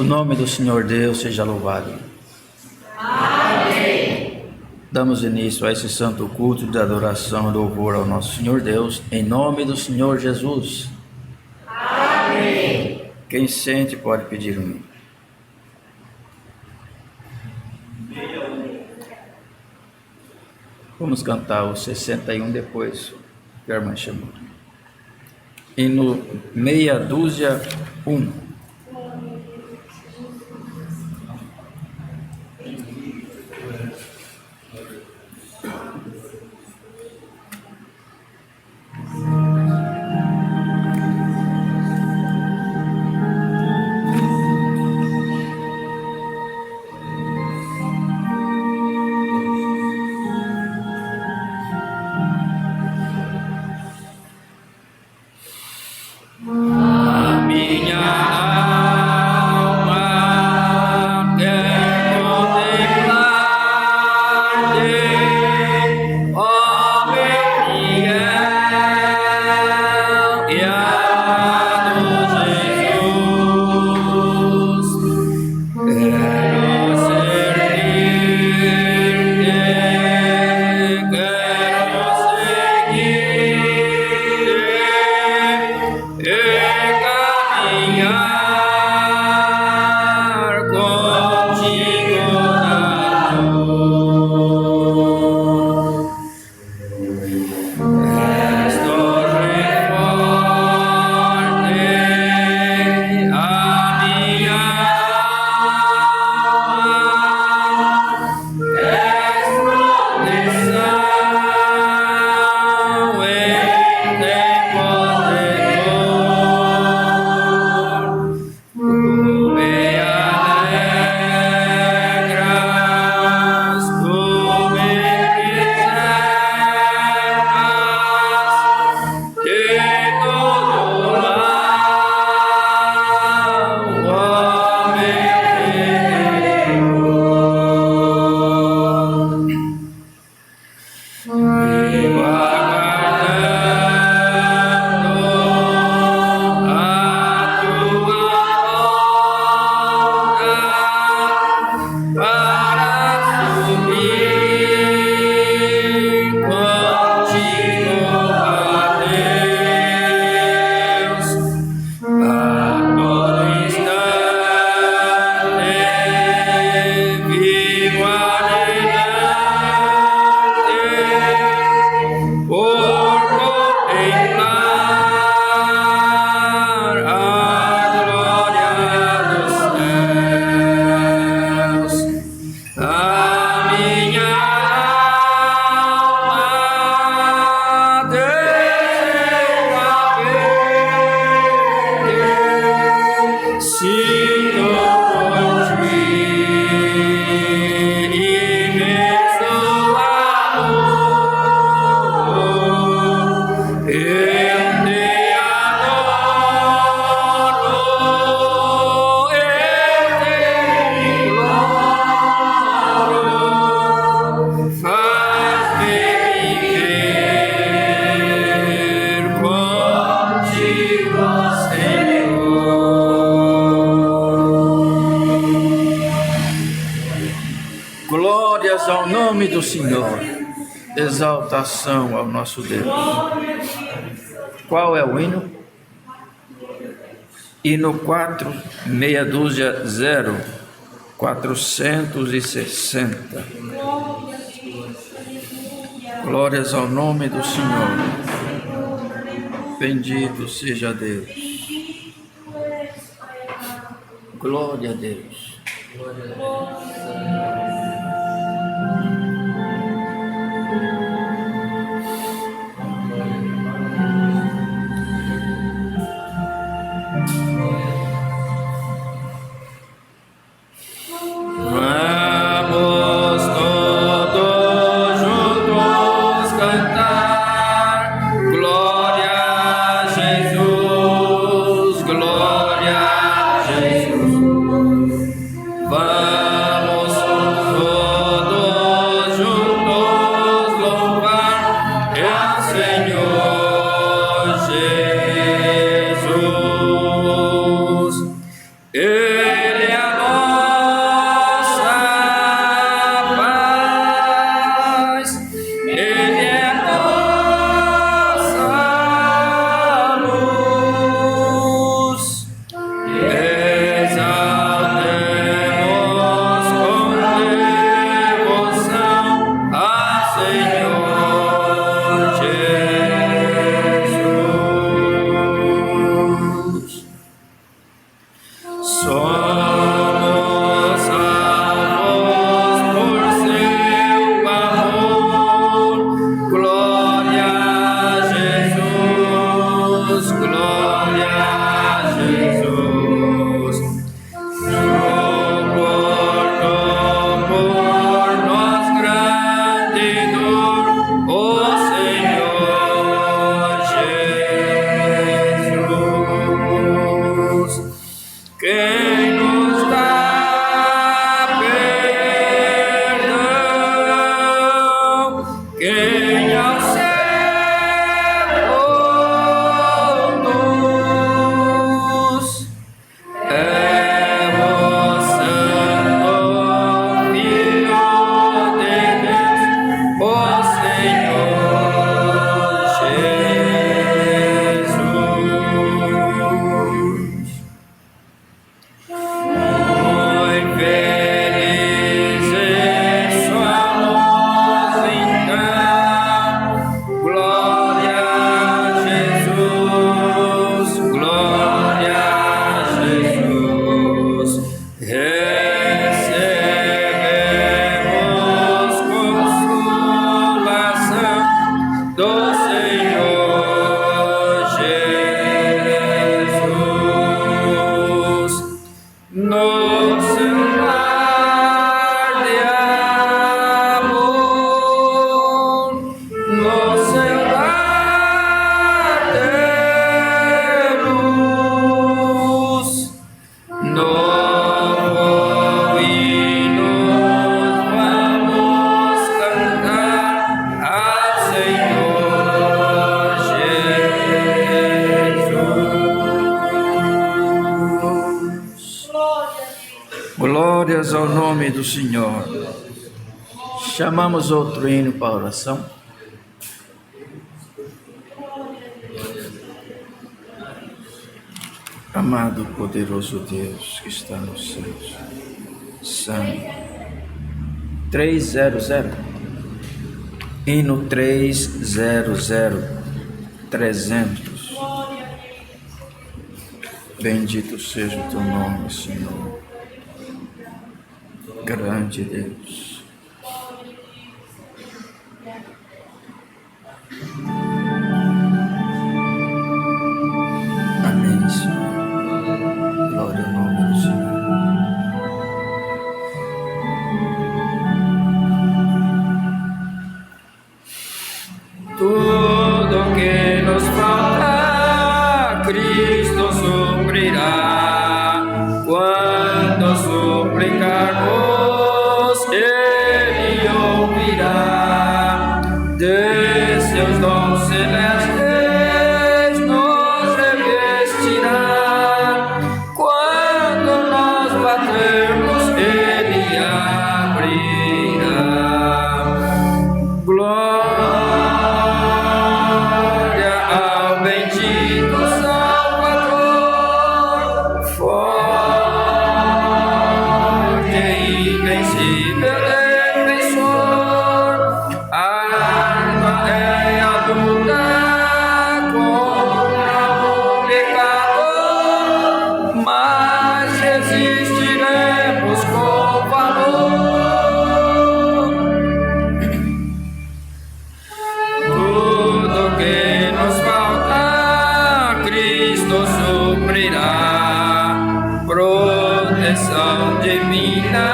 O nome do Senhor Deus seja louvado. Amém. Damos início a esse santo culto de adoração e louvor ao nosso Senhor Deus, em nome do Senhor Jesus. Amém. Quem sente pode pedir um hino. Vamos cantar o 61 depois, que a irmã chamou. Hino meia dúzia 1. Glórias ao nome do Senhor, exaltação ao nosso Deus. Qual é o hino? Hino 4, meia dúzia 0, 460. Glórias ao nome do Senhor. Bendito seja Deus. Glória a Deus. Vamos todos juntos cantar. Glória a Jesus, glória a Jesus. Vamos Glórias ao nome do Senhor. Chamamos outro hino para a oração. Amado poderoso Deus que está nos céus, Santo 300, hino 300. Bendito seja o teu nome, Senhor. Grande Deus. Amém, Senhor. Glória ao nome do Senhor. Tudo que nos falta, Cristo suprirá. Quando suplicarmos, Ele ouvirá. De seus dons celestes nos revestirá. Quando nós batermos, Ele abrirá. Glória ao bendito Salvador, forte e invencível defensor. Arma é a luta contra o pecado, mas resistiremos com valor. Tudo que nos falta, Cristo suprirá. Proteção divina,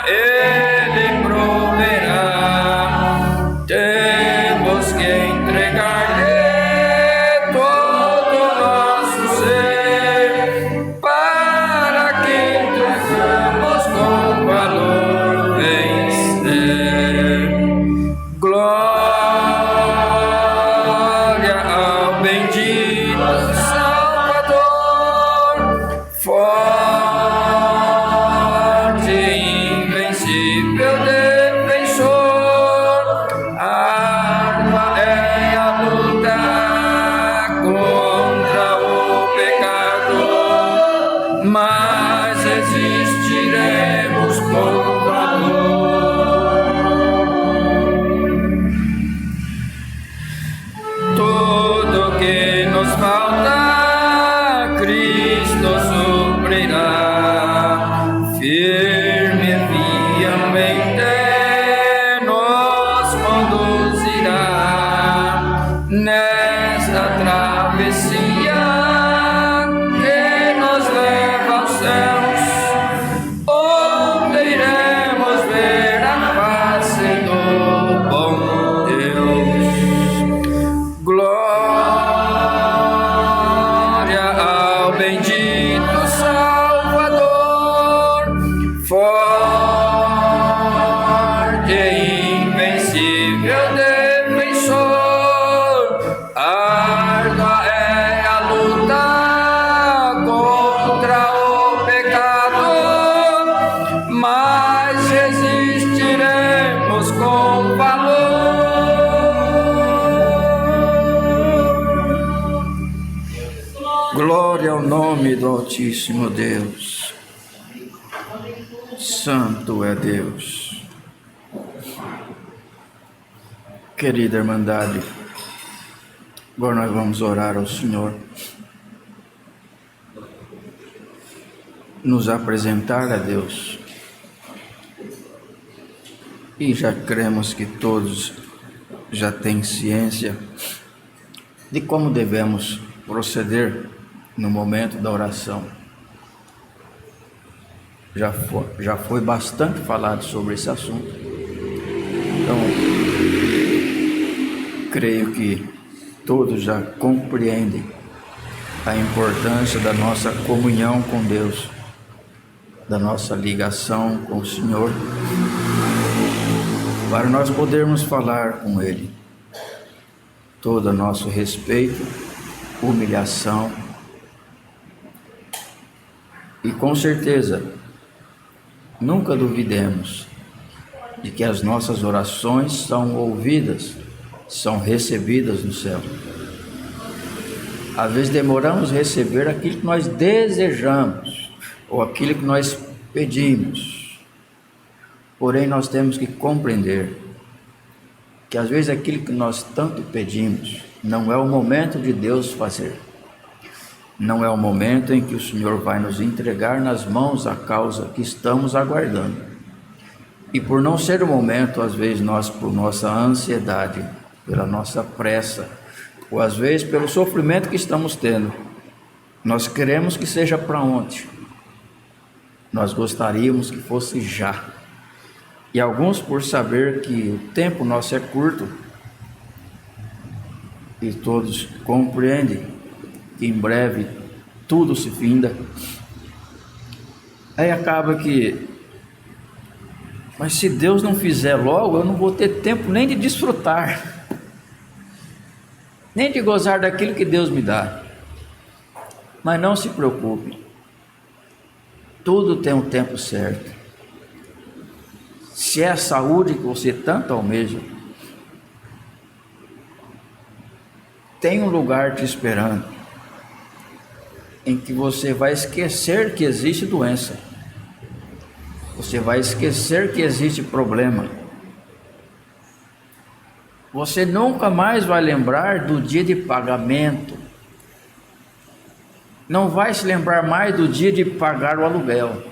Ele proverá. Temos que entregar-lhe todo o nosso ser, para que possamos com valor vencer. Glória ao bendito Salvador, forte e invencível defensor. Arma é a luta contra o pecado, mas resistiremos com valor. Tudo que nos falta, Cristo suprirá. Firme e fielmente nos conduzirá nesta travessia que nos leva aos céus. do Altíssimo Deus. Santo é Deus. Querida Irmandade, agora nós vamos orar ao Senhor, nos apresentar a Deus, e já cremos que todos já têm ciência de como devemos proceder no momento da oração. Já foi bastante falado sobre esse assunto. Então, creio que todos já compreendem a importância da nossa comunhão com Deus, da nossa ligação com o Senhor, para nós podermos falar com Ele. Todo nosso respeito, humilhação, e com certeza nunca duvidemos de que as nossas orações são ouvidas, são recebidas no céu. Às vezes demoramos a receber aquilo que nós desejamos ou aquilo que nós pedimos, porém nós temos que compreender que às vezes aquilo que nós tanto pedimos não é o momento de Deus fazer. Não é o momento em que o Senhor vai nos entregar nas mãos a causa que estamos aguardando. E por não ser o momento, às vezes nós, por nossa ansiedade, pela nossa pressa, ou às vezes pelo sofrimento que estamos tendo, nós queremos que seja para ontem. Nós gostaríamos que fosse já. E alguns, por saber que o tempo nosso é curto, e todos compreendem que em breve tudo se finda, aí acaba que, mas se Deus não fizer logo, eu não vou ter tempo nem de desfrutar, nem de gozar daquilo que Deus me dá. Mas não se preocupe, tudo tem um tempo certo. Se é a saúde que você tanto almeja, tem um lugar te esperando, em que você vai esquecer que existe doença, você vai esquecer que existe problema, você nunca mais vai lembrar do dia de pagamento, não vai se lembrar mais do dia de pagar o aluguel.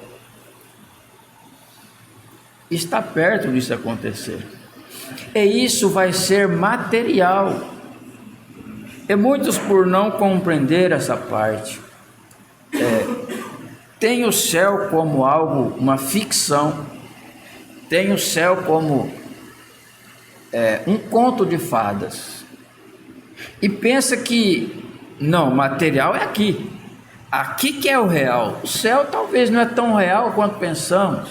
Está perto disso acontecer, e isso vai ser material. E muitos, por não compreender essa parte, tem o céu como algo, uma ficção, tem o céu como um conto de fadas, e pensa que não, material é aqui que é o real. O céu talvez não é tão real quanto pensamos.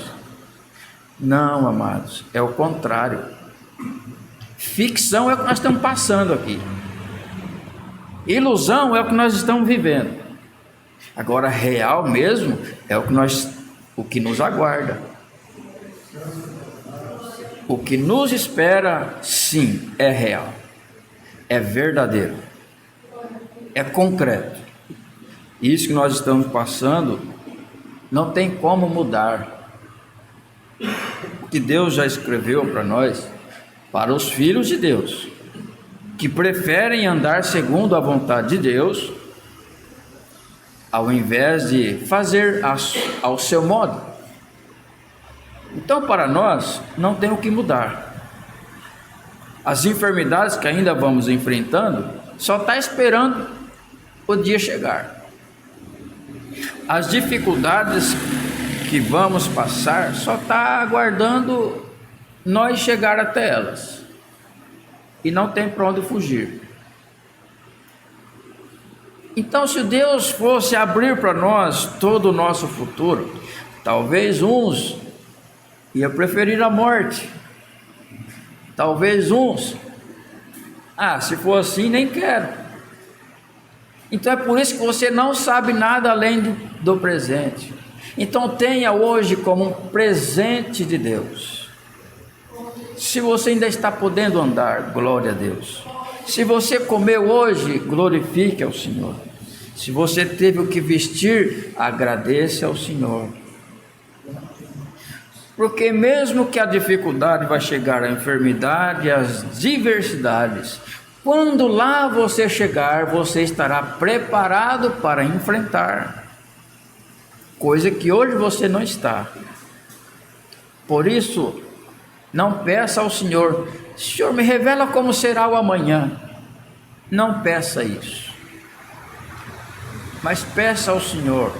Não, amados, é o contrário. Ficção é o que nós estamos passando aqui, ilusão é o que nós estamos vivendo. Agora, real mesmo é o que nos aguarda. O que nos espera, sim, é real, é verdadeiro, é concreto. Isso que nós estamos passando não tem como mudar. O que Deus já escreveu para nós, para os filhos de Deus, que preferem andar segundo a vontade de Deus, ao invés de fazer ao seu modo. Então, para nós, não tem o que mudar. As enfermidades que ainda vamos enfrentando, só está esperando o dia chegar. As dificuldades que vamos passar, só está aguardando nós chegar até elas. E não tem para onde fugir. Então, se Deus fosse abrir para nós todo o nosso futuro, talvez uns ia preferir a morte, talvez uns, se for assim, nem quero. Então é por isso que você não sabe nada além do presente. Então tenha hoje como um presente de Deus. Se você ainda está podendo andar, glória a Deus. Se você comeu hoje, glorifique ao Senhor. Se você teve o que vestir, agradeça ao Senhor. Porque mesmo que a dificuldade vai chegar, a enfermidade, as diversidades, quando lá você chegar, você estará preparado para enfrentar, coisa que hoje você não está. Por isso, não peça ao Senhor: Senhor, me revela como será o amanhã. Não peça isso, mas peça ao Senhor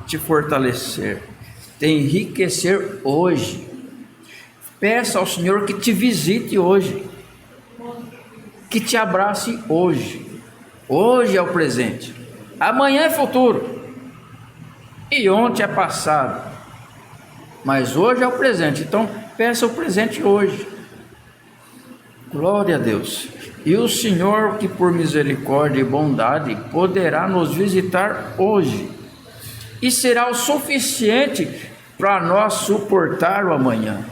te fortalecer, te enriquecer hoje. Peça ao Senhor que te visite hoje, que te abrace hoje. Hoje é o presente, amanhã é futuro, e ontem é passado, mas hoje é o presente. Então peça o presente hoje. Glória a Deus. E o Senhor, que por misericórdia e bondade poderá nos visitar hoje, e será o suficiente para nós suportar o amanhã.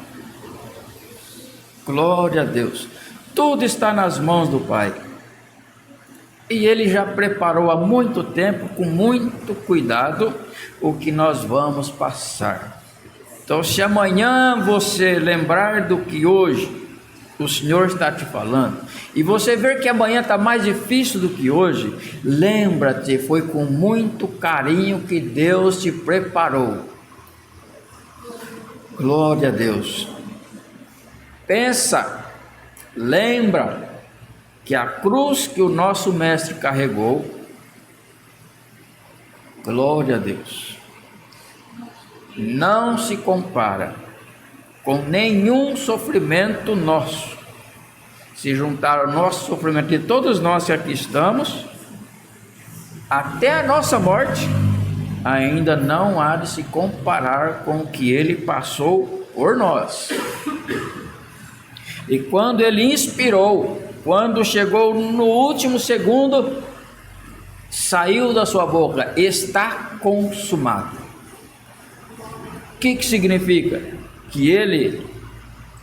Glória a Deus. Tudo está nas mãos do Pai, e Ele já preparou há muito tempo, com muito cuidado, o que nós vamos passar. Então, se amanhã você lembrar do que hoje o Senhor está te falando, e você ver que amanhã está mais difícil do que hoje, lembra-te, foi com muito carinho que Deus te preparou. Glória a Deus. Pensa, lembra que a cruz que o nosso mestre carregou, glória a Deus, não se compara com nenhum sofrimento nosso. Se juntar o nosso sofrimento de todos nós que aqui estamos, até a nossa morte, ainda não há de se comparar com o que Ele passou por nós. E quando Ele inspirou, quando chegou no último segundo, saiu da sua boca: está consumado. O que significa? Que Ele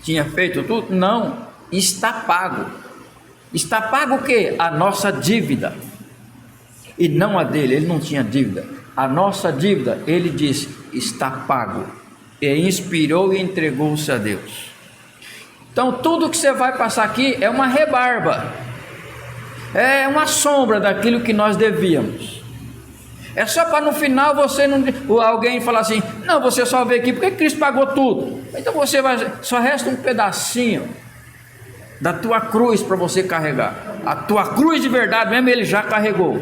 tinha feito tudo? Não, está pago. Está pago o quê? A nossa dívida, e não a dele. Ele não tinha dívida. A nossa dívida, Ele disse, está pago, e inspirou e entregou-se a Deus. Então tudo que você vai passar aqui é uma rebarba, é uma sombra daquilo que nós devíamos. É só para no final você não, alguém falar assim: não, você só veio aqui porque Cristo pagou tudo. Então você vai, só resta um pedacinho da tua cruz para você carregar. A tua cruz de verdade mesmo Ele já carregou.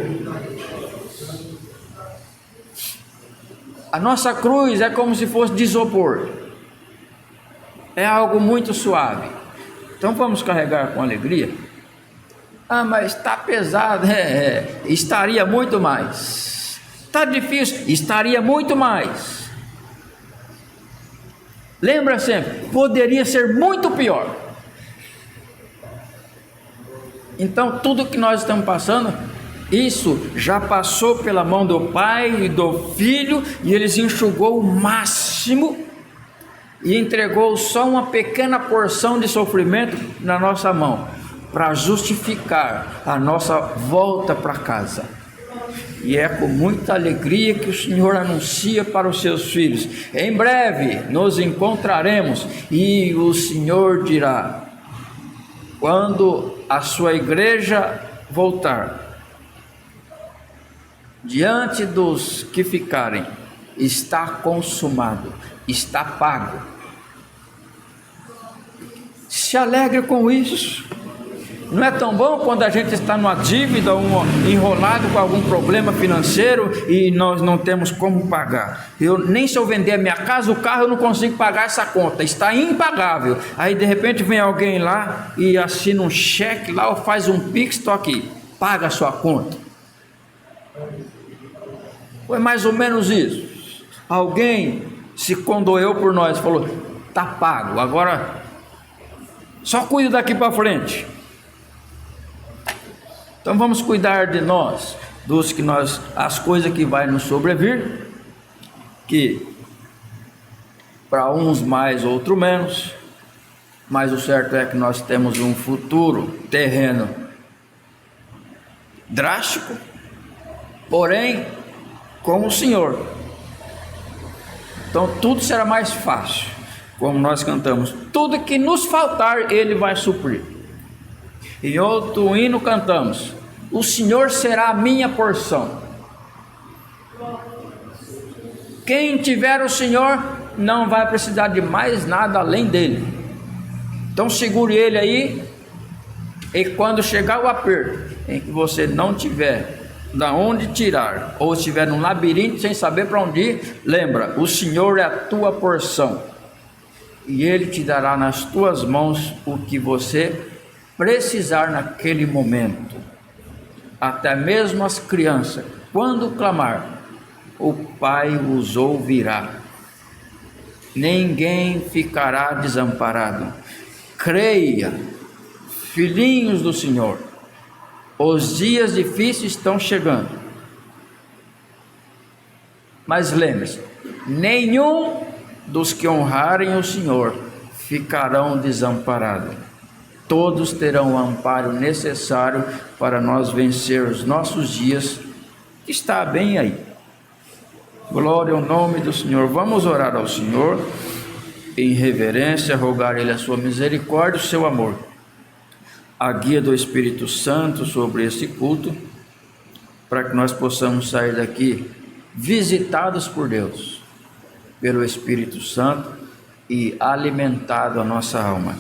A nossa cruz é como se fosse de isopor, é algo muito suave. Então vamos carregar com alegria. Ah, mas está pesado. Estaria muito mais. Está difícil, estaria muito mais. Lembra sempre, poderia ser muito pior. Então tudo que nós estamos passando, isso já passou pela mão do Pai e do Filho, e Eles enxugou o máximo e entregou só uma pequena porção de sofrimento na nossa mão, para justificar a nossa volta para casa. E é com muita alegria que o Senhor anuncia para os seus filhos: em breve nos encontraremos. E o Senhor dirá, quando a sua igreja voltar, diante dos que ficarem: está consumado, está pago. Se alegre com isso. Não é tão bom quando a gente está numa dívida, enrolado com algum problema financeiro e nós não temos como pagar. Nem se eu vender a minha casa, o carro, eu não consigo pagar essa conta, está impagável. Aí de repente vem alguém lá e assina um cheque lá, ou faz um pix, estou aqui, paga a sua conta. Foi mais ou menos isso. Alguém se condoeu por nós, falou: está pago, agora só cuida daqui para frente. Então vamos cuidar de nós, as coisas que vai nos sobrevir, que para uns mais, outro menos, mas o certo é que nós temos um futuro terreno drástico, porém com o Senhor. Então tudo será mais fácil, como nós cantamos, tudo que nos faltar Ele vai suprir. Em outro hino cantamos, o Senhor será a minha porção. Quem tiver o Senhor não vai precisar de mais nada além dele. Então segure Ele aí, e quando chegar o aperto em que você não tiver da onde tirar, ou estiver num labirinto sem saber para onde ir, lembra, o Senhor é a tua porção, e Ele te dará nas tuas mãos o que você precisar naquele momento. Até mesmo as crianças, quando clamar, o Pai os ouvirá. Ninguém ficará desamparado. Creia, filhinhos do Senhor, os dias difíceis estão chegando. Mas lembre-se, nenhum dos que honrarem o Senhor ficarão desamparados. Todos terão o amparo necessário para nós vencer os nossos dias, que está bem aí. Glória ao nome do Senhor. Vamos orar ao Senhor em reverência, rogar Ele a sua misericórdia, o seu amor, a guia do Espírito Santo sobre esse culto, para que nós possamos sair daqui visitados por Deus, pelo Espírito Santo, e alimentado a nossa alma.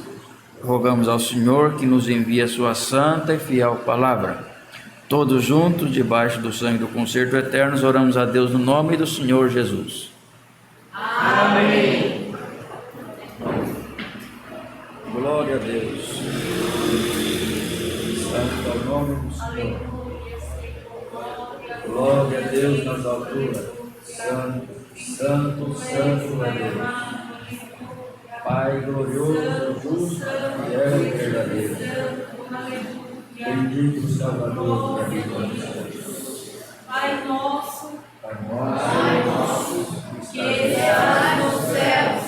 Rogamos ao Senhor que nos envie a sua santa e fiel palavra. Todos juntos, debaixo do sangue do concerto eterno, oramos a Deus no nome do Senhor Jesus. Amém. Glória a Deus. Santo é o nome do Senhor. Glória a Deus nas alturas. Santo, santo, santo é Deus. Pai glorioso, justo, fiel e verdadeiro. Bendito Salvador da vida. Pai nosso, que estás nos céus,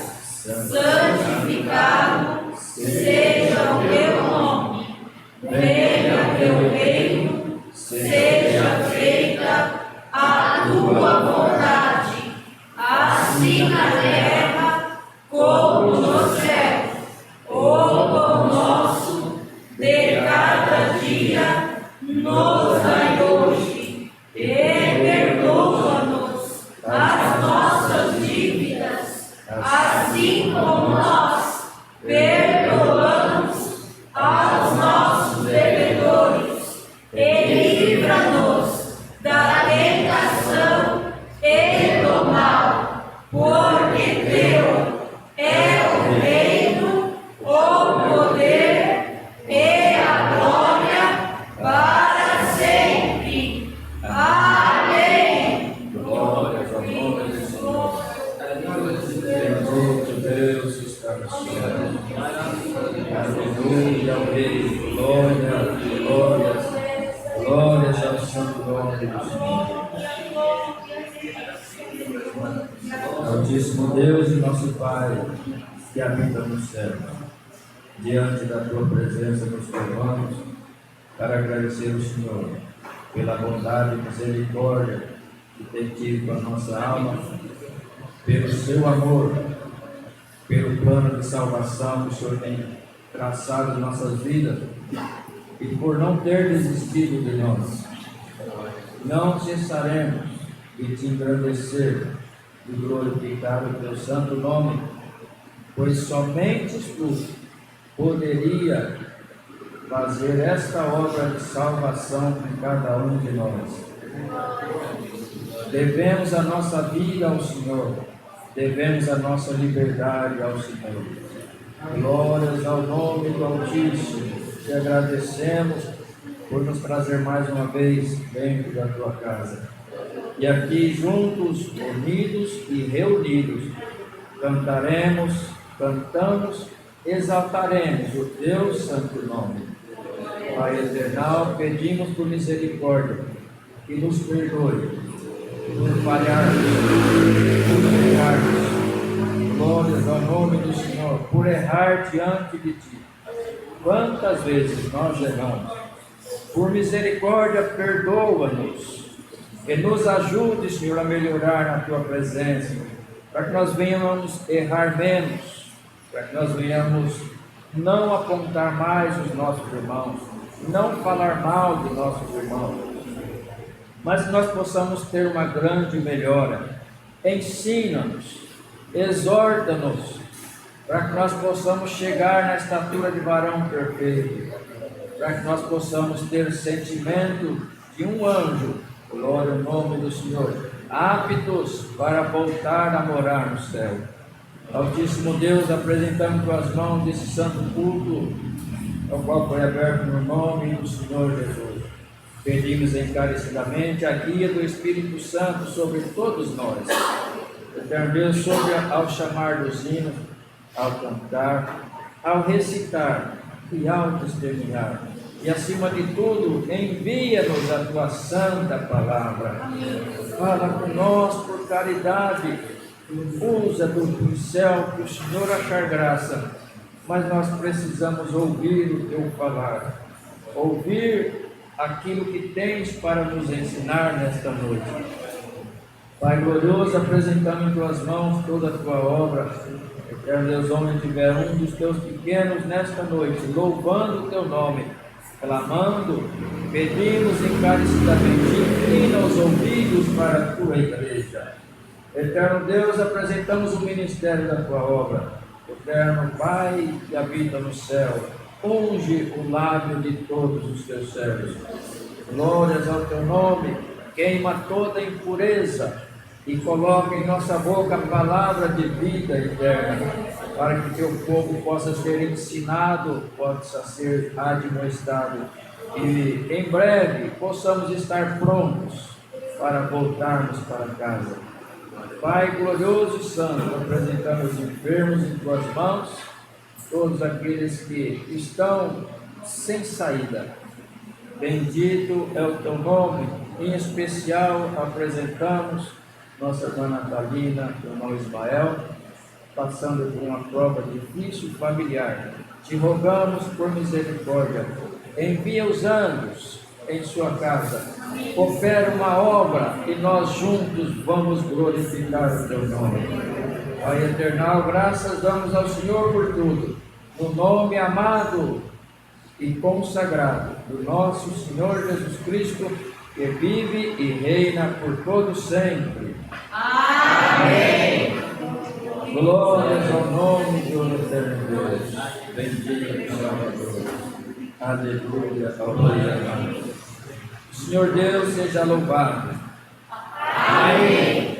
santificado seja o teu nome. Venha o teu reino, seja feita a tua vontade, assim na terra como no céu. O pão nosso de cada dia nos dai hoje, e perdoa-nos as nossas dívidas, assim como nós perdoamos aos nossos devedores, e livra-nos da tentação e do mal, porque teu é o reino, o poder e a glória para sempre. Amém. Glórias ao nome do Senhor. Bendito Deus que está no céu. Aleluia ao Rei. Glórias, glórias ao santo nome do Senhor. Altíssimo Deus e nosso Pai, que habita no céu, diante da tua presença nos formamos para agradecer ao Senhor pela bondade e misericórdia que tem tido com a nossa alma, pelo seu amor, pelo plano de salvação que o Senhor tem traçado em nossas vidas, e por não ter desistido de nós. Não cessaremos de te engrandecer e glorificar o teu santo nome, pois somente tu poderia fazer esta obra de salvação em cada um de nós. Devemos a nossa vida ao Senhor, devemos a nossa liberdade ao Senhor. Glórias ao nome do Altíssimo. Te agradecemos por nos trazer mais uma vez dentro da tua casa. E aqui juntos, unidos e reunidos, cantamos, exaltaremos o teu santo nome. Pai eternal, pedimos por misericórdia, que nos perdoe por falharmos, por errarmos. Glórias ao nome do Senhor, por errar diante de ti. Quantas vezes nós erramos? Por misericórdia, perdoa-nos. que nos ajude, Senhor, a melhorar na Tua presença, para que nós venhamos errar menos, para que nós venhamos não apontar mais os nossos irmãos, não falar mal de nossos irmãos, mas que nós possamos ter uma grande melhora. Ensina-nos, exorta-nos, para que nós possamos chegar na estatura de varão perfeito, para que nós possamos ter sentimento de um anjo, glória ao nome do Senhor, aptos para voltar a morar no céu. Altíssimo Deus, apresentamos tuas mãos desse santo culto, ao qual foi aberto no nome do Senhor Jesus. Pedimos encarecidamente a guia do Espírito Santo sobre todos nós. Eterno Deus, ao chamar dos hinos, ao cantar, ao recitar e ao testemunhar. E acima de tudo, envia-nos a tua santa palavra. Fala com nós por caridade. Usa do pincel que o Senhor achar graça. Mas nós precisamos ouvir o teu falar. Ouvir aquilo que tens para nos ensinar nesta noite. Pai glorioso, apresentamos em tuas mãos toda a tua obra. Eterno Deus, onde tiver um dos teus pequenos nesta noite, louvando o teu nome, clamando, pedimos encarecidamente, inclina os ouvidos para a tua igreja. Eterno Deus, apresentamos o ministério da tua obra. Eterno Pai que habita no céu, unge o lábio de todos os teus servos. Glórias ao teu nome, queima toda impureza e coloca em nossa boca a palavra de vida eterna, para que teu povo possa ser ensinado, possa ser admoestado e em breve possamos estar prontos para voltarmos para casa. Pai glorioso e santo, apresentamos os enfermos em tuas mãos, todos aqueles que estão sem saída. Bendito é o teu nome, em especial apresentamos nossa irmã Natalina, irmão Ismael, passando por uma prova difícil familiar. Te rogamos por misericórdia, envia os anjos em sua casa, opera uma obra e nós juntos vamos glorificar o teu nome. Pai eternal, graças damos ao Senhor por tudo, no nome amado e consagrado do nosso Senhor Jesus Cristo, que vive e reina por todo sempre. Amém. Glórias ao nome do eterno Deus. Bendito Salvador. Aleluia. Aleluia. Senhor Deus, seja louvado. Amém.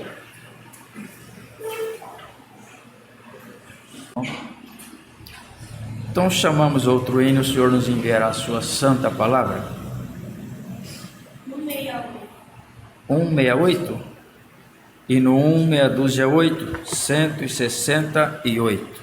Então chamamos outro hino, o Senhor nos enviará a sua santa palavra. 168. E no 168, 168.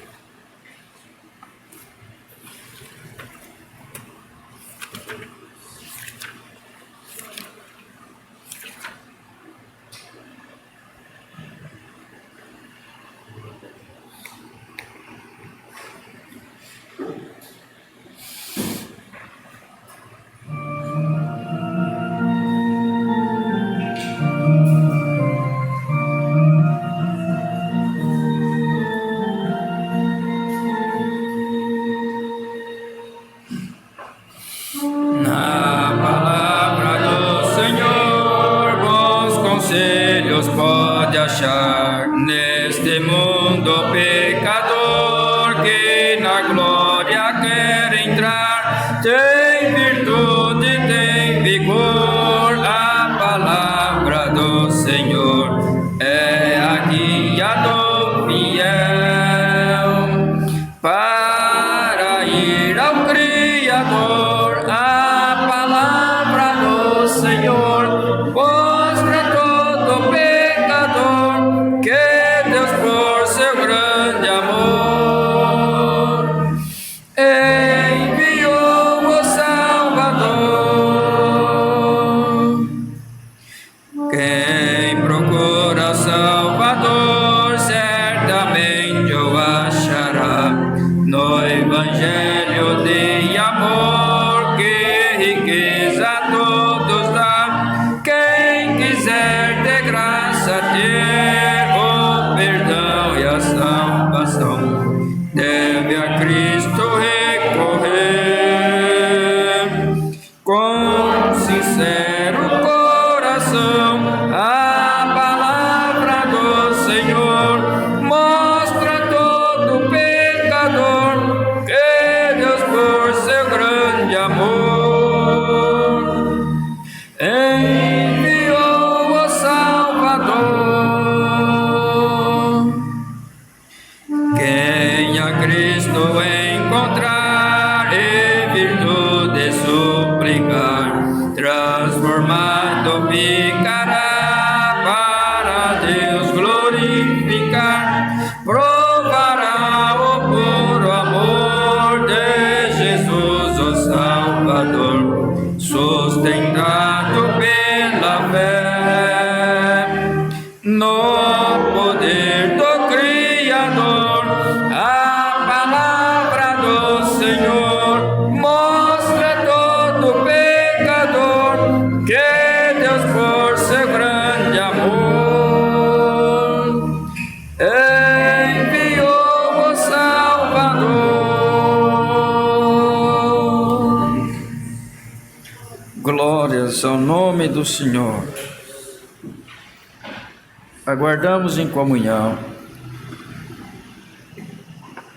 Neste mundo pecador que na glória quer entrar, tem virtude, tem vigor, a palavra do Senhor é a guia do fiel para ir ao Criador. A palavra do Senhor mostra todo pecador que Deus, por seu grande amor, enviou o Salvador. Quem procura o Salvador certamente o achará no Evangelho de amor que riqueza a todos dá. Quem quiser Glórias ao nome do Senhor. Aguardamos em comunhão,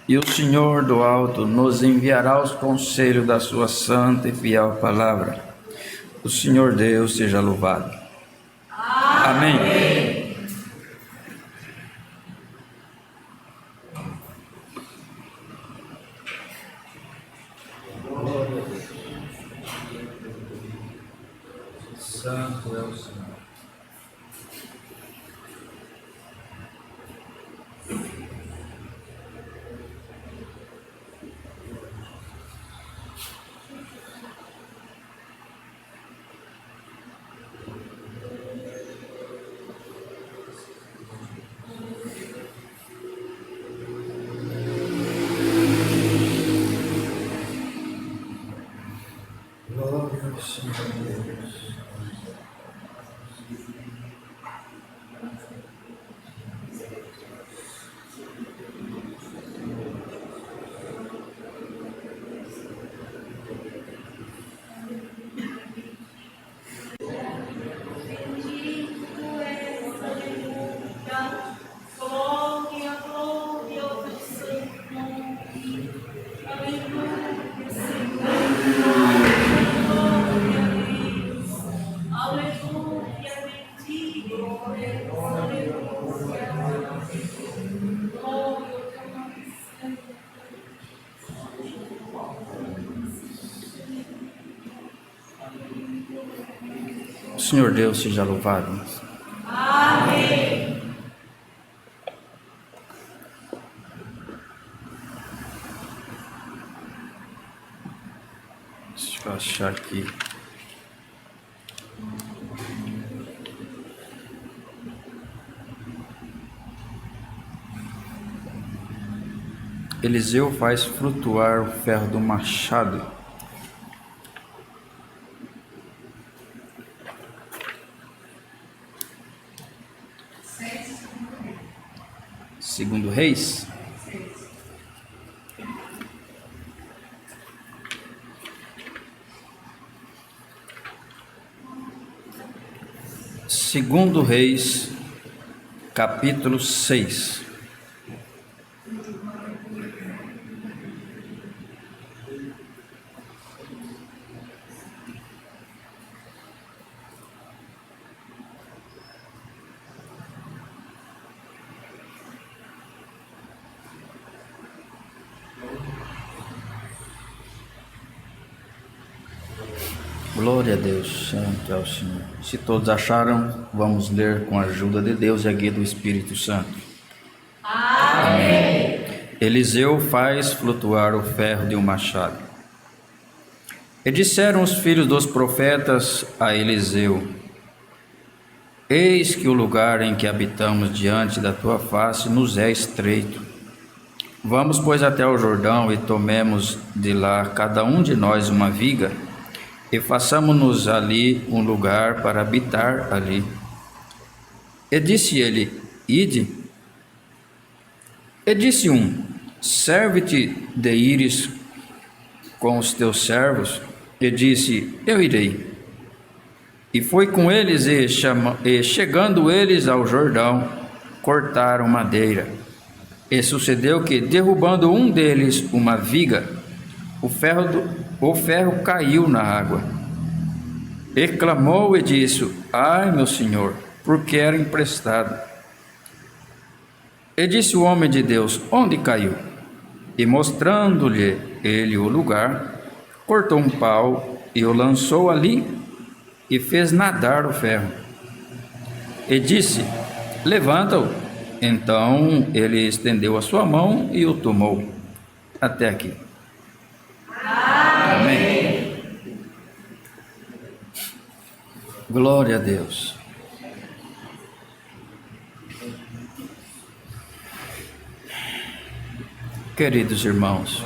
e o Senhor do alto nos enviará os conselhos da sua santa e fiel palavra. O Senhor Deus seja louvado. Amém. Santo é o Senhor. Glória ao Senhor Deus. O Senhor Deus seja louvado. Amém. Deixa eu achar aqui. Eliseu faz flutuar o ferro do machado. Segundo Reis. Segundo Reis, capítulo 6. Glória a Deus, santo é o Senhor. Se todos acharam, vamos ler com a ajuda de Deus e a guia do Espírito Santo. Amém. Eliseu faz flutuar o ferro de um machado. E disseram os filhos dos profetas a Eliseu: Eis que o lugar em que habitamos diante da tua face nos é estreito. Vamos, pois, até o Jordão e tomemos de lá cada um de nós uma viga, e façamos-nos ali um lugar para habitar ali. E disse ele: Ide. E disse um: Serve-te de ires com os teus servos. E disse: Eu irei. E foi com eles, e chegando eles ao Jordão, cortaram madeira. E sucedeu que, derrubando um deles uma viga, o ferro caiu na água. E clamou e disse: Ai, meu senhor, porque era emprestado. E disse o homem de Deus: Onde caiu? E mostrando-lhe ele o lugar, cortou um pau e o lançou ali, e fez nadar o ferro. E disse: Levanta-o. Então ele estendeu a sua mão e o tomou. Até aqui. Amém. Glória a Deus. Queridos irmãos,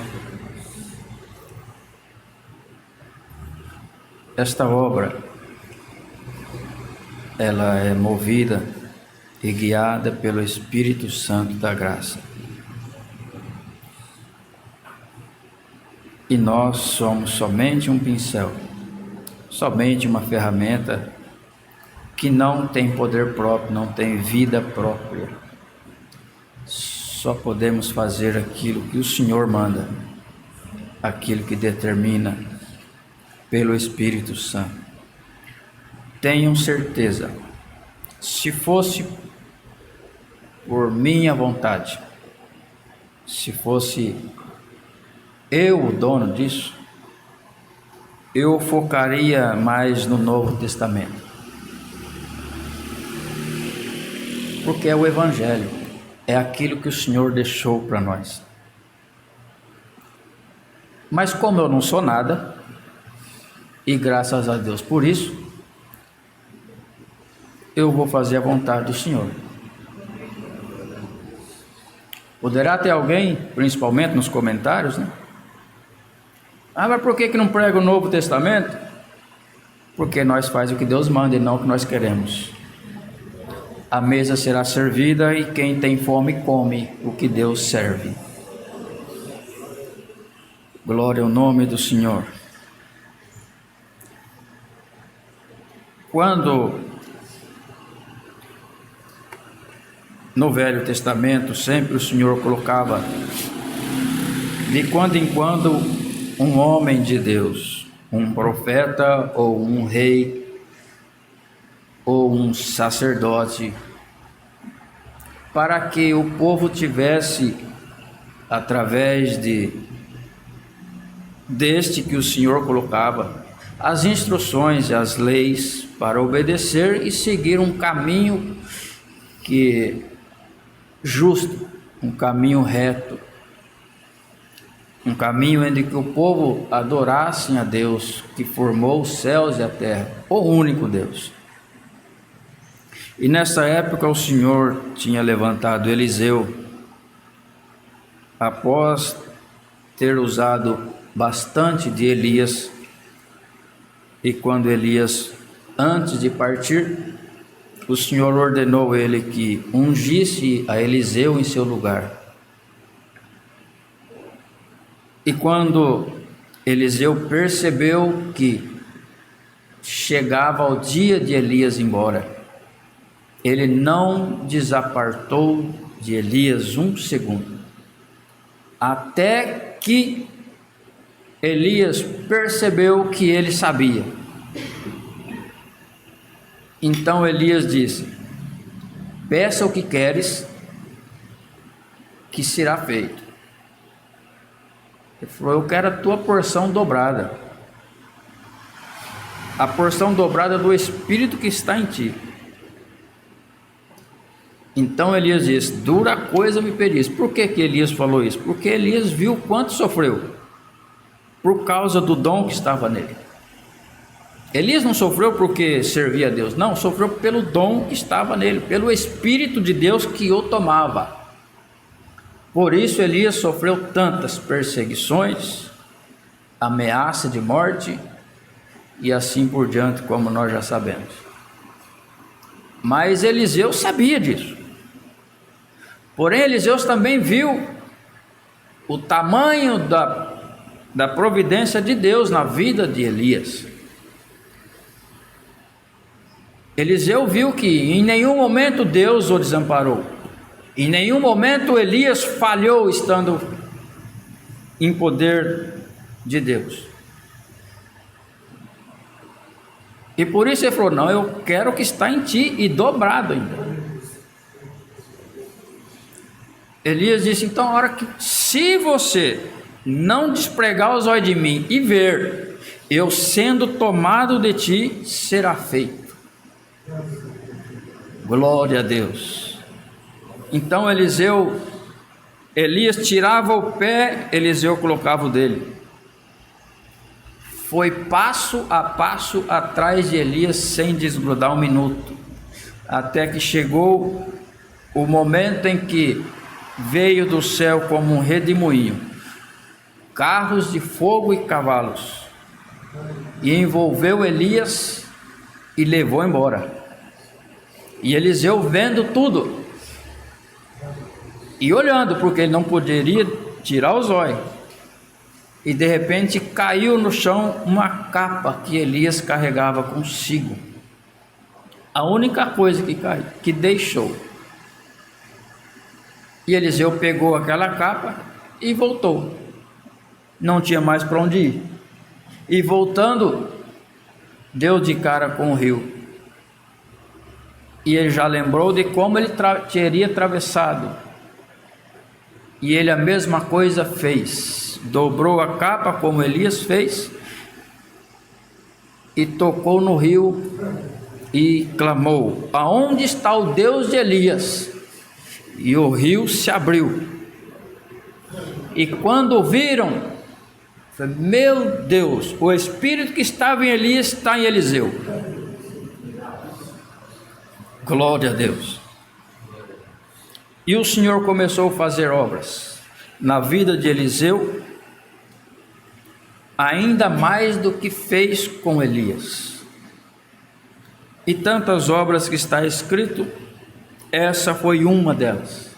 esta obra, ela é movida e guiada pelo Espírito Santo da graça. E nós somos somente um pincel, somente uma ferramenta que não tem poder próprio, não tem vida própria. Só podemos fazer aquilo que o Senhor manda, aquilo que determina pelo Espírito Santo. Tenham certeza, se fosse por minha vontade, se fosse eu o dono disso, eu focaria mais no Novo Testamento, porque é o Evangelho, é aquilo que o Senhor deixou para nós. Mas como eu não sou nada, e graças a Deus por isso, eu vou fazer a vontade do Senhor. Poderá ter alguém, principalmente nos comentários, né? Mas por que não prega o Novo Testamento? Porque nós fazemos o que Deus manda e não o que nós queremos. A mesa será servida e quem tem fome come o que Deus serve. Glória ao nome do Senhor. Quando no Velho Testamento sempre o Senhor colocava de quando em quando um homem de Deus, um profeta ou um rei ou um sacerdote, para que o povo tivesse, através deste que o Senhor colocava, as instruções e as leis para obedecer e seguir um caminho justo, um caminho reto, um caminho em que o povo adorasse a Deus, que formou os céus e a terra, o único Deus. E nessa época o Senhor tinha levantado Eliseu, após ter usado bastante de Elias, e quando Elias, antes de partir, o Senhor ordenou ele que ungisse a Eliseu em seu lugar. E quando Eliseu percebeu que chegava o dia de Elias ir embora, ele não desapartou de Elias um segundo, até que Elias percebeu que ele sabia. Então Elias disse: peça o que queres, que será feito. Ele falou: eu quero a tua porção dobrada, a porção dobrada do Espírito que está em ti. Então Elias disse: dura coisa me pediste. Por que Elias falou isso? Porque Elias viu quanto sofreu, por causa do dom que estava nele. Elias não sofreu porque servia a Deus, não, sofreu pelo dom que estava nele, pelo Espírito de Deus que o tomava. Por isso Elias sofreu tantas perseguições, ameaça de morte e assim por diante, como nós já sabemos. Mas Eliseu sabia disso. Porém Eliseu também viu o tamanho da providência de Deus na vida de Elias. Eliseu viu que em nenhum momento Deus o desamparou, em nenhum momento Elias falhou estando em poder de Deus. E por isso ele falou: não, eu quero o que está em ti, e dobrado ainda. Elias disse: então, a hora que, se você não despregar os olhos de mim e ver eu sendo tomado de ti, será feito. Glória a Deus. Então Elias tirava o pé, Eliseu colocava o dele. Foi passo a passo atrás de Elias, sem desgrudar um minuto, até que chegou o momento em que veio do céu como um redemoinho, carros de fogo e cavalos, e envolveu Elias e levou embora. E Eliseu vendo tudo e olhando, porque ele não poderia tirar os olhos, e de repente caiu no chão uma capa que Elias carregava consigo. A única coisa que caiu, que deixou. E Eliseu pegou aquela capa e voltou. Não tinha mais para onde ir. E voltando, deu de cara com o rio. E ele já lembrou de como ele teria atravessado. E ele a mesma coisa fez. Dobrou a capa como Elias fez. E tocou no rio e clamou: aonde está o Deus de Elias? E o rio se abriu. E quando viram, meu Deus, o espírito que estava em Elias está em Eliseu. Glória a Deus. E o Senhor começou a fazer obras na vida de Eliseu, ainda mais do que fez com Elias. E tantas obras que está escrito, essa foi uma delas.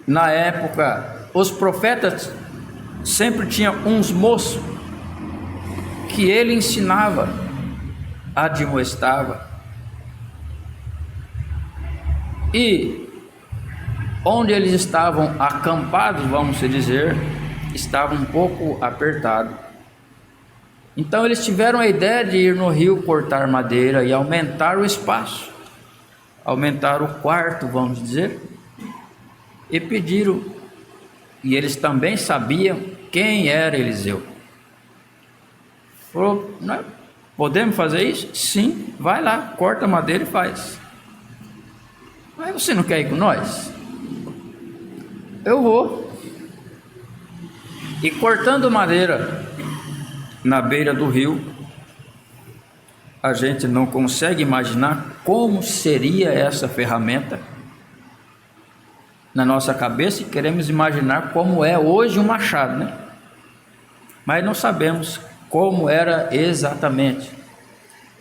Na época, os profetas sempre tinham uns moços que ele ensinava, admoestava. E onde eles estavam acampados, vamos dizer, estava um pouco apertado. Então eles tiveram a ideia de ir no rio cortar madeira e aumentar o espaço, aumentar o quarto, vamos dizer, e pediram, e eles também sabiam quem era Eliseu. Falou: podemos fazer isso? Sim, vai lá, corta a madeira e faz. Mas você não quer ir com nós? Eu vou. E cortando madeira na beira do rio, a gente não consegue imaginar como seria essa ferramenta. Na nossa cabeça, e queremos imaginar como é hoje um machado, né? Mas não sabemos como era exatamente.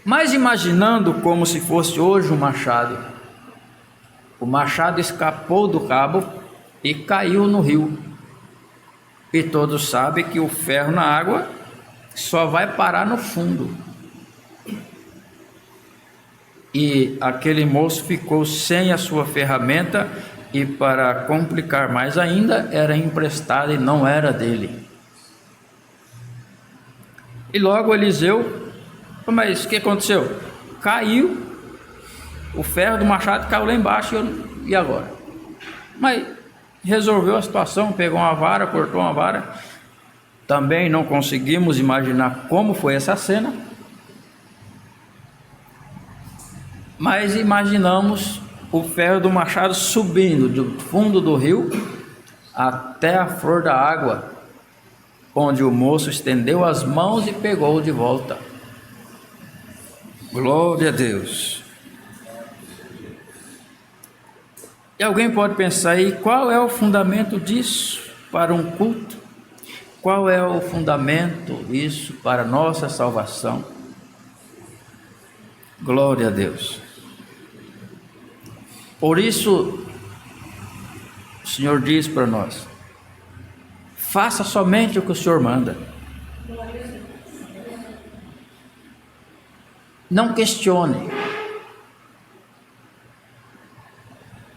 Mas imaginando como se fosse hoje um machado, o machado escapou do cabo e caiu no rio. E todos sabem que o ferro na água só vai parar no fundo. E aquele moço ficou sem a sua ferramenta, e para complicar mais ainda, era emprestada e não era dele. E logo Eliseu: mas o que aconteceu? Caiu, o ferro do machado caiu lá embaixo, e agora? Mas resolveu a situação, pegou uma vara, cortou uma vara. Também não conseguimos imaginar como foi essa cena, mas imaginamos o ferro do machado subindo do fundo do rio até a flor da água, onde o moço estendeu as mãos e pegou de volta. Glória a Deus. E alguém pode pensar aí, qual é o fundamento disso para um culto? Qual é o fundamento disso para a nossa salvação? Glória a Deus. Por isso, o Senhor diz para nós: faça somente o que o Senhor manda. Não questione.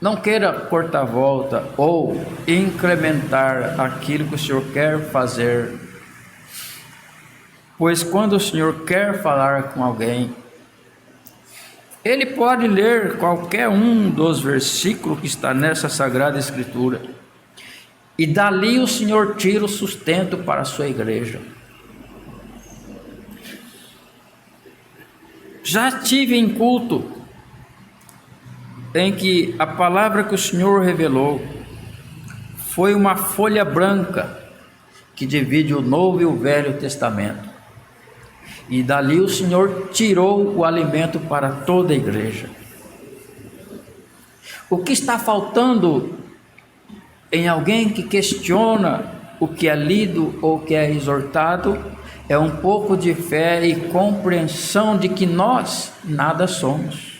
Não queira cortar volta ou incrementar aquilo que o Senhor quer fazer. Pois quando o Senhor quer falar com alguém, Ele pode ler qualquer um dos versículos que está nessa Sagrada Escritura, e dali o Senhor tira o sustento para a sua igreja. Já tive em culto em que a palavra que o Senhor revelou foi uma folha branca que divide o Novo e o Velho Testamento. E dali o Senhor tirou o alimento para toda a igreja. O que está faltando em alguém que questiona o que é lido ou que é exortado é um pouco de fé e compreensão de que nós nada somos.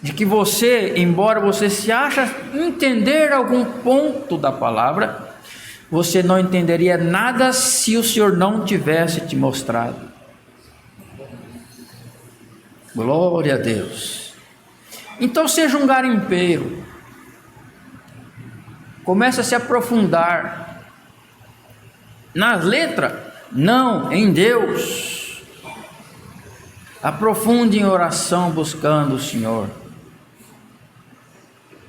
de que você, embora você se ache entender algum ponto da palavra, você não entenderia nada se o Senhor não tivesse te mostrado. Glória a Deus. Então seja um garimpeiro. Comece a se aprofundar nas letras, não, em Deus. Aprofunde em oração buscando o Senhor,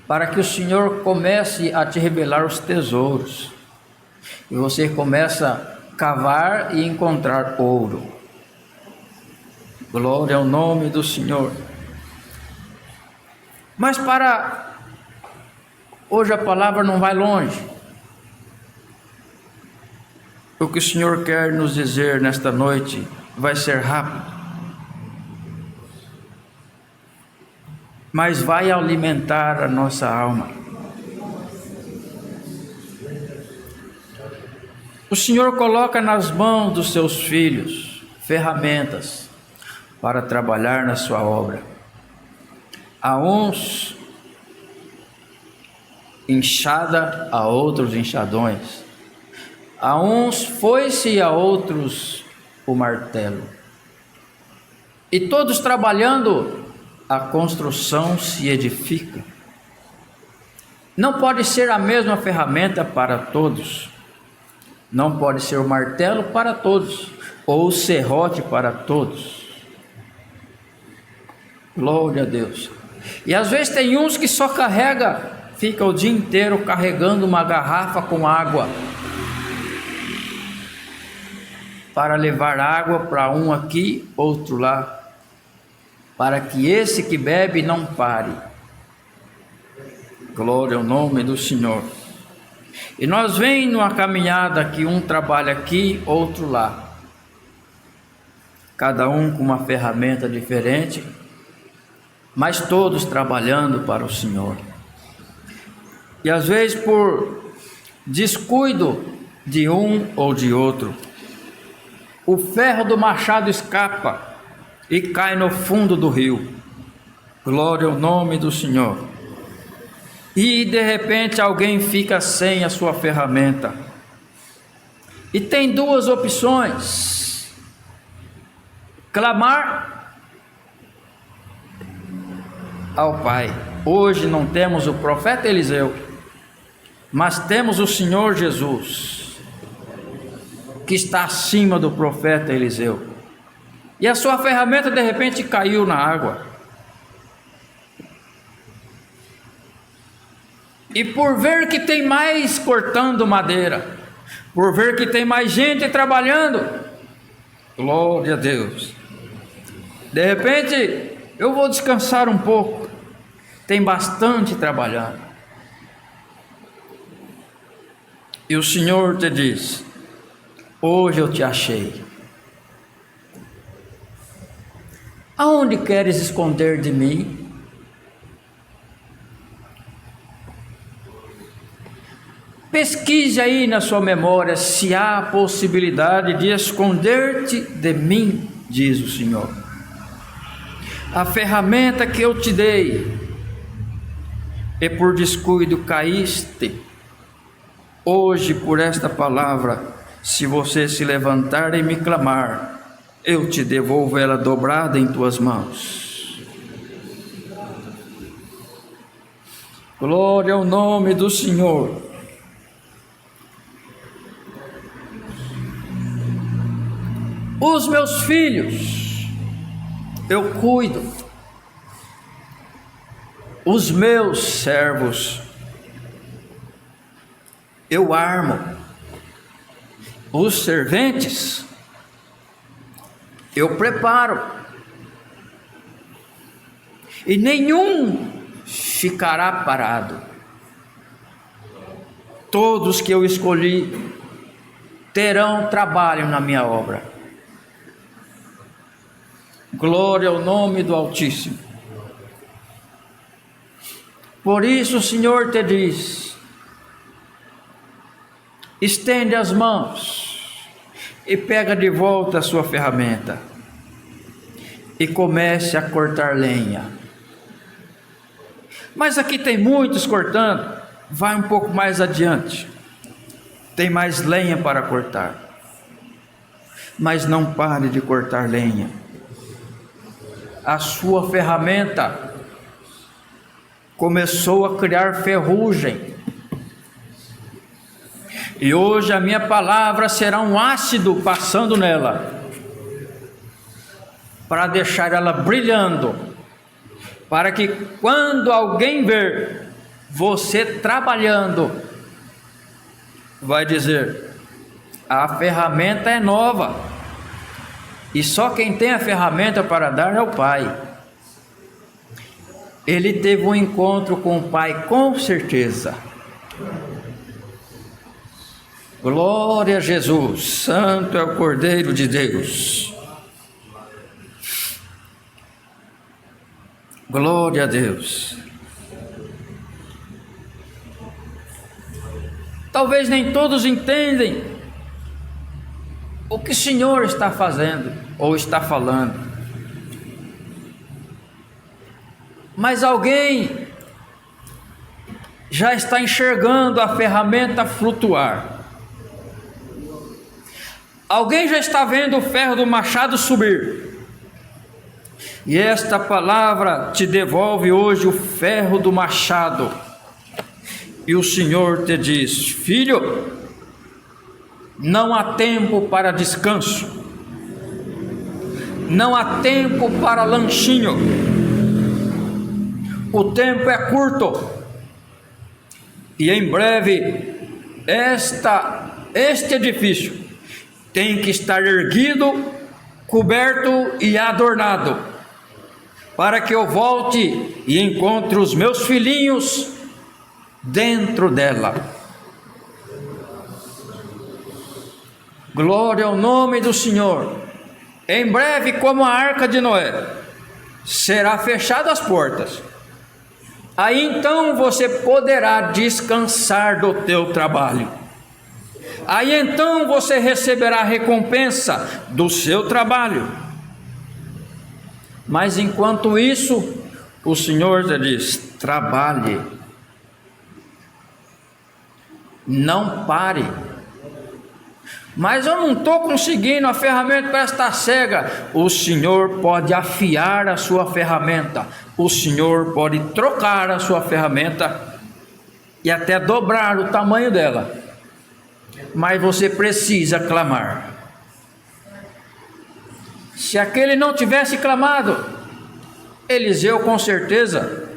para que o Senhor comece a te revelar os tesouros, e você começa a cavar e encontrar ouro. Glória ao nome do Senhor. Mas hoje a palavra não vai longe. O que o Senhor quer nos dizer nesta noite vai ser rápido, mas vai alimentar a nossa alma. O Senhor coloca nas mãos dos seus filhos ferramentas para trabalhar na sua obra. A uns enxada, a outros enxadões, a uns foice e a outros o martelo, e todos trabalhando, a construção se edifica. Não pode ser a mesma ferramenta para todos, não pode ser o martelo para todos, ou o serrote para todos. Glória a Deus. E às vezes tem uns que só fica o dia inteiro carregando uma garrafa com água, para levar água para um aqui, outro lá, para que esse que bebe não pare. Glória ao nome do Senhor. E nós vemos numa caminhada que um trabalha aqui, outro lá, cada um com uma ferramenta diferente, mas todos trabalhando para o Senhor. E às vezes por descuido de um ou de outro, o ferro do machado escapa e cai no fundo do rio. Glória ao nome do Senhor. E de repente alguém fica sem a sua ferramenta. E tem duas opções: clamar ao Pai. Hoje não temos o profeta Eliseu, mas temos o Senhor Jesus, que está acima do profeta Eliseu. E a sua ferramenta de repente caiu na água. E por ver que tem mais cortando madeira, por ver que tem mais gente trabalhando, glória a Deus, de repente eu vou descansar um pouco, tem bastante trabalhando. E o Senhor te diz: hoje eu te achei. Aonde queres esconder de mim? Pesquise aí na sua memória se há possibilidade de esconder-te de mim, diz o Senhor. A ferramenta que eu te dei, e por descuido caíste. Hoje, por esta palavra, se você se levantar e me clamar, eu te devolvo ela dobrada em tuas mãos. Glória ao nome do Senhor. Os meus filhos eu cuido, os meus servos eu armo, os serventes eu preparo, e nenhum ficará parado. Todos que eu escolhi terão trabalho na minha obra. Glória ao nome do Altíssimo. Por isso o Senhor te diz: estende as mãos e pega de volta a sua ferramenta e comece a cortar lenha. Mas aqui tem muitos cortando. Vai um pouco mais adiante. Tem mais lenha para cortar. Mas não pare de cortar lenha. A sua ferramenta começou a criar ferrugem. E hoje a minha palavra será um ácido passando nela, para deixar ela brilhando, para que quando alguém ver você trabalhando, vai dizer: a ferramenta é nova, e só quem tem a ferramenta para dar é o Pai. Ele teve um encontro com o Pai, com certeza. Glória a Jesus, santo é o Cordeiro de Deus. Glória a Deus. Talvez nem todos entendem o que o Senhor está fazendo ou está falando. Mas alguém já está enxergando a ferramenta flutuar. Alguém já está vendo o ferro do machado subir. E esta palavra te devolve hoje o ferro do machado. E o Senhor te diz: filho, não há tempo para descanso. Não há tempo para lanchinho. O tempo é curto. E em breve este edifício tem que estar erguido, coberto e adornado, para que eu volte e encontre os meus filhinhos dentro dela. Glória ao nome do Senhor. Em breve, como a arca de Noé, será fechado as portas. Aí então você poderá descansar do teu trabalho. Aí então você receberá a recompensa do seu trabalho. Mas enquanto isso, o Senhor te diz: trabalhe, não pare. Mas eu não estou conseguindo, a ferramenta parece estar cega. O Senhor pode afiar a sua ferramenta, o Senhor pode trocar a sua ferramenta e até dobrar o tamanho dela. Mas você precisa clamar. Se aquele não tivesse clamado, Eliseu com certeza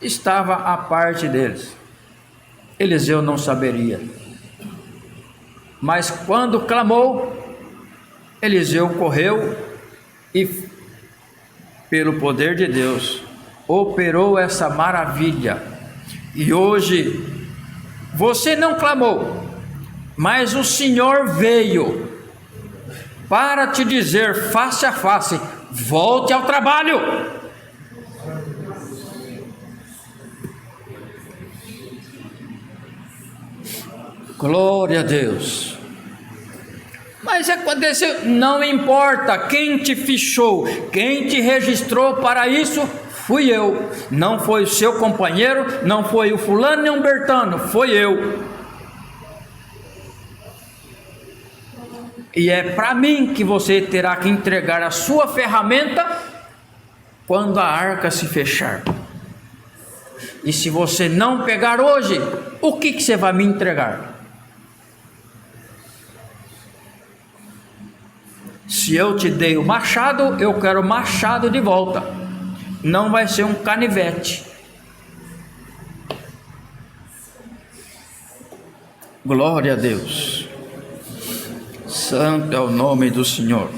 estava à parte deles. Eliseu não saberia. Mas quando clamou, Eliseu correu e, pelo poder de Deus, operou essa maravilha. E hoje, você não clamou, mas o Senhor veio para te dizer face a face: volte ao trabalho. Glória a Deus. Mas aconteceu, não importa quem te fichou, quem te registrou para isso, fui eu. Não foi o seu companheiro, não foi o fulano nem o Bertano, foi eu. E é para mim que você terá que entregar a sua ferramenta quando a arca se fechar. E se você não pegar hoje, o que você vai me entregar? Se eu te dei o machado, eu quero o machado de volta. Não vai ser um canivete. Glória a Deus. Santo é o nome do Senhor.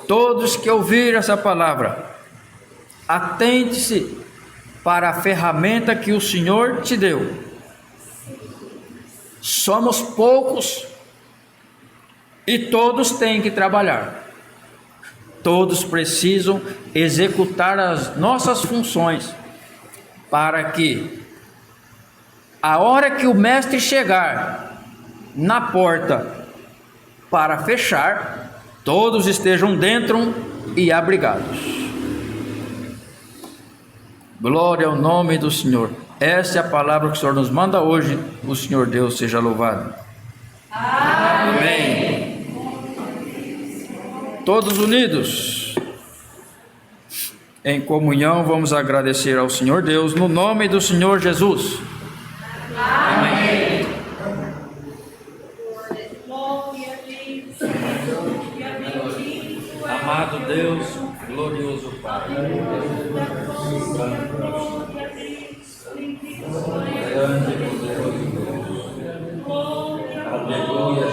Todos que ouviram essa palavra, atente-se para a ferramenta que o Senhor te deu. Somos poucos e todos têm que trabalhar. Todos precisam executar as nossas funções para que a hora que o mestre chegar na porta para fechar, todos estejam dentro e abrigados. Glória ao nome do Senhor. Esta é a palavra que o Senhor nos manda hoje. O Senhor Deus seja louvado. Amém. Todos unidos em comunhão, vamos agradecer ao Senhor Deus no nome do Senhor Jesus. Amém. Amado Deus, glorioso Pai, grande e poderoso Deus, aleluia,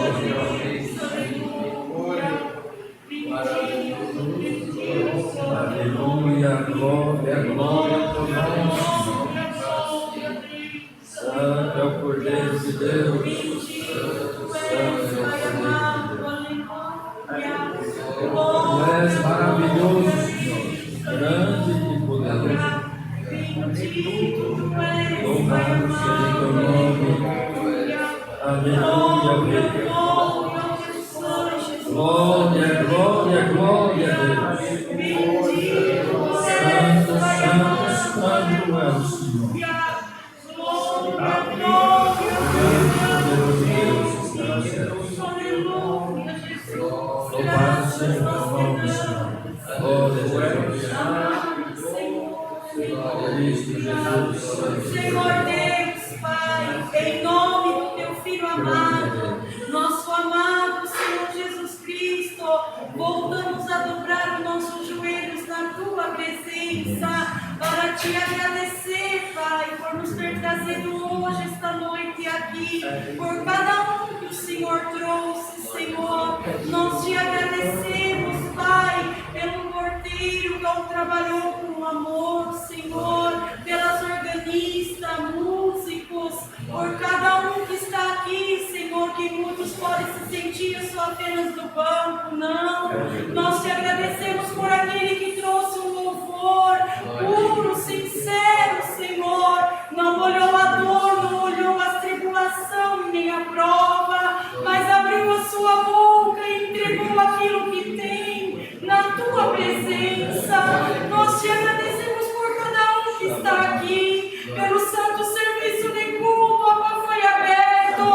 Jesus, aleluia, glória, glória ao teu nome, Santo é o Cordeiro de Deus, Santo é o Cordeiro de Deus. Tu és maravilhoso, Senhor, grande e poderoso. Louvado seja teu nome. Aleluia, glória, glória, glória a Deus. Santo, santo, santo é o Senhor. Louvado seja o teu nome, Senhor. Glória a Jesus. Cristo Jesus. Senhor Deus, Pai, em nome do teu Filho amado, nosso amado Senhor Jesus Cristo, voltamos a dobrar os nossos joelhos na tua presença para te agradecer, Pai, por nos ter trazido hoje, esta noite aqui, por cada um que o Senhor trouxe, Senhor. Nós te agradecemos, Pai, pelo porteiro que trabalhou com amor, Senhor, pelas organistas, músicos, por cada um que está aqui, Senhor, que muitos podem se sentir só apenas do banco, não. Nós te agradecemos por aquele que trouxe um louvor puro, sincero, Senhor, não olhou a dor, não olhou a tribulação nem a prova, mas abriu a sua boca e entregou aquilo que tem na tua presença. Nós te agradecemos por cada um que está aqui, pelo santo serviço de culto, a qual foi aberto,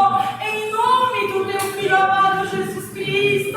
em nome do teu Filho amado Jesus Cristo.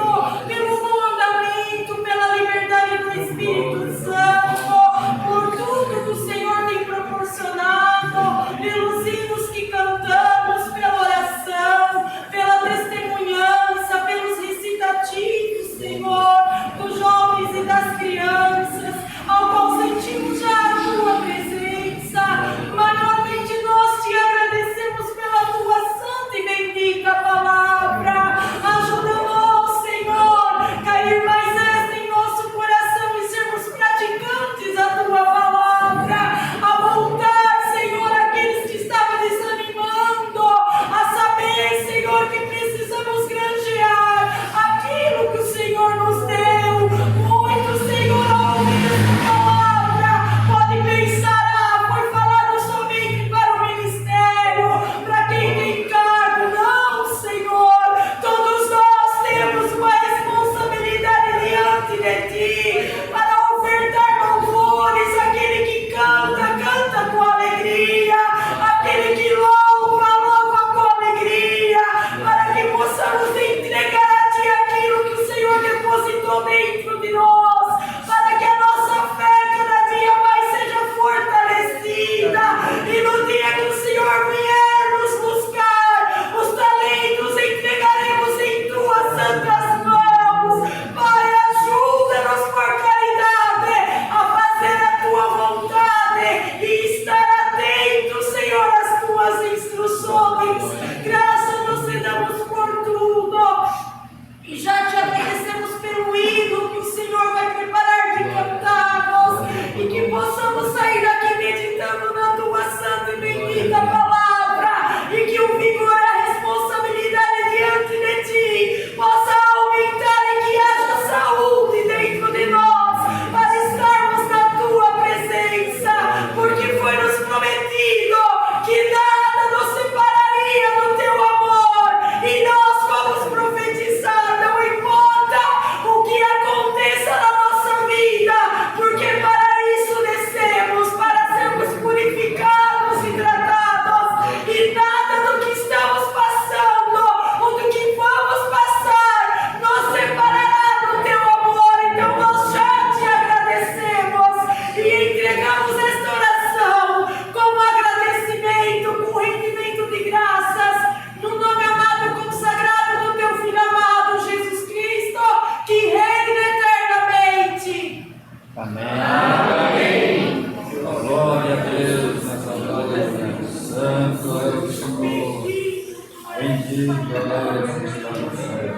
ti, glória que está no céu.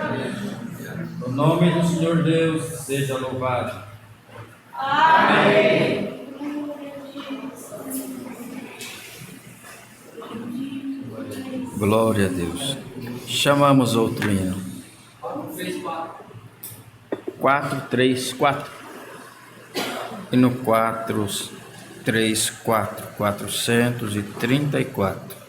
O nome do Senhor Deus seja louvado. Amém. Glória a Deus. Chamamos outro hino. 434. Hino 434, 434.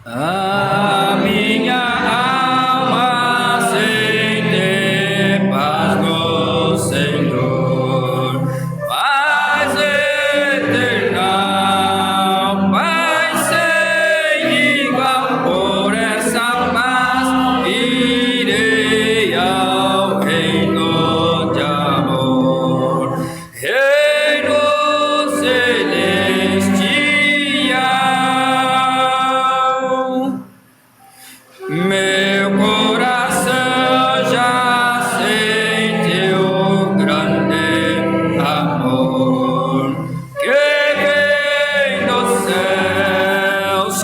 A minha alma sente paz no Senhor, paz eterna, paz sem igual. Por essa paz irei ao reino de amor, reino celestial. Meu coração já sente o grande amor que vem dos céus,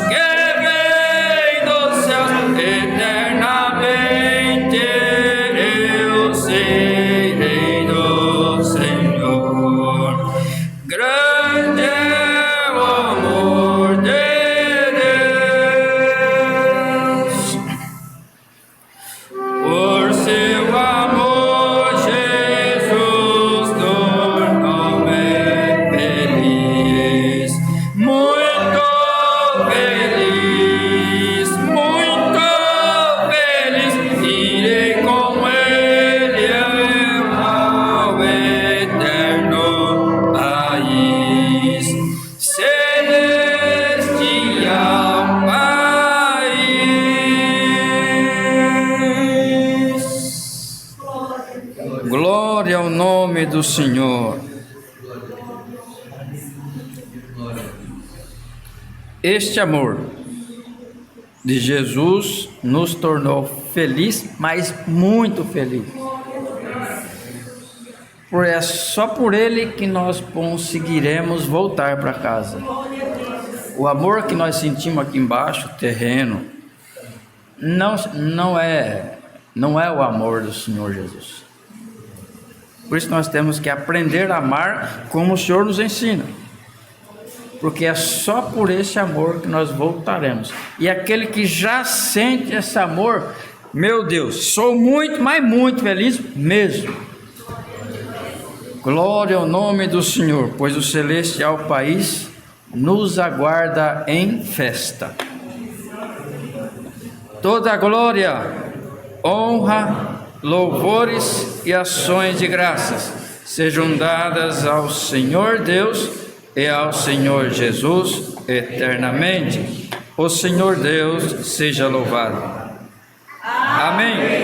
eternamente eu serei do Senhor. Grande é o amor de Deus. Por seu amor, Jesus tornou-me feliz, muito feliz, muito feliz. Irei com Ele ao eterno país, celestial país. Glória ao nome do Senhor. Este amor de Jesus nos tornou feliz, mas muito feliz. É só por Ele que nós conseguiremos voltar para casa. O amor que nós sentimos aqui embaixo, terreno, não é o amor do Senhor Jesus. Por isso nós temos que aprender a amar como o Senhor nos ensina, porque é só por esse amor que nós voltaremos. E aquele que já sente esse amor, meu Deus, sou muito, mas muito feliz mesmo. Glória ao nome do Senhor, pois o celestial país nos aguarda em festa. Toda glória, honra, louvores e ações de graças sejam dadas ao Senhor Deus e ao Senhor Jesus eternamente. O Senhor Deus seja louvado. Amém.